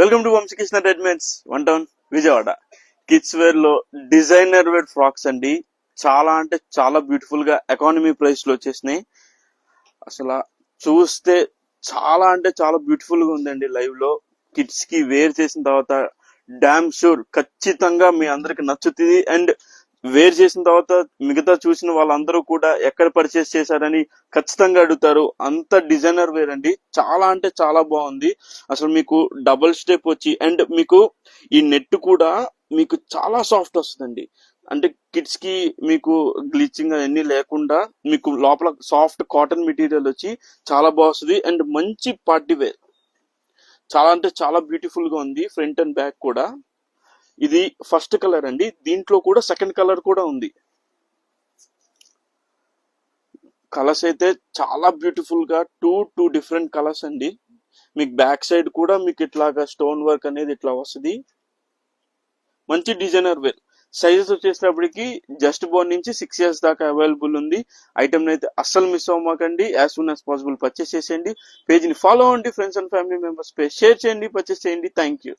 Welcome to Vamsakrishna readymades 1 town Vijayawada. Kids wear లో designer wear frocks అండి. చాలా అంటే చాలా బ్యూటిఫుల్ గా ఎకానమీ ప్రైస్ లో వచ్చేసినాయి. అసలు చూస్తే చాలా అంటే చాలా బ్యూటిఫుల్ గా ఉందండి. లైవ్ లో కిడ్స్ కి వేర్ చేసిన తర్వాత డామ్ షూర్ ఖచ్చితంగా మీ అందరికి నచ్చుతుంది. అండ్ వేర్ చేసిన తర్వాత మిగతా చూసిన వాళ్ళందరూ కూడా ఎక్కడ పర్చేస్ చేశారని ఖచ్చితంగా అడుగుతారు. అంత డిజైనర్ వేర్ అండి. చాలా అంటే చాలా బాగుంది. అసలు మీకు డబుల్ స్టెప్ వచ్చి అండ్ మీకు ఈ నెట్ కూడా మీకు చాలా సాఫ్ట్ వస్తుందండి. అంటే కిడ్స్ కి మీకు గ్లిచింగ్ అవన్నీ లేకుండా మీకు లోపల సాఫ్ట్ కాటన్ మెటీరియల్ వచ్చి చాలా బాగుంది. అండ్ మంచి పార్టీ వేర్, చాలా అంటే చాలా బ్యూటిఫుల్ గా ఉంది. ఫ్రంట్ అండ్ బ్యాక్ కూడా. ఇది ఫస్ట్ కలర్ అండి. దీంట్లో కూడా సెకండ్ కలర్ కూడా ఉంది. కలర్స్ అయితే చాలా బ్యూటిఫుల్ గా టూ డిఫరెంట్ కలర్స్ అండి. మీకు బ్యాక్ సైడ్ కూడా మీకు ఇట్లాగా స్టోన్ వర్క్ అనేది ఇట్లా వస్తుంది. మంచి డిజైనర్ వేర్. సైజెస్ వచ్చేటప్పటికి జస్ట్ బోర్న్ నుంచి 6 years దాకా అవైలబుల్ ఉంది. ఐటమ్ అయితే అస్సలు మిస్ అవ్వమాకండి. As soon as possible purchase చేసేయండి. పేజ్ ని ఫాలో అవ్వండి. Friends and family members page share చేయండి, పర్చేస్ చేయండి. Thank you.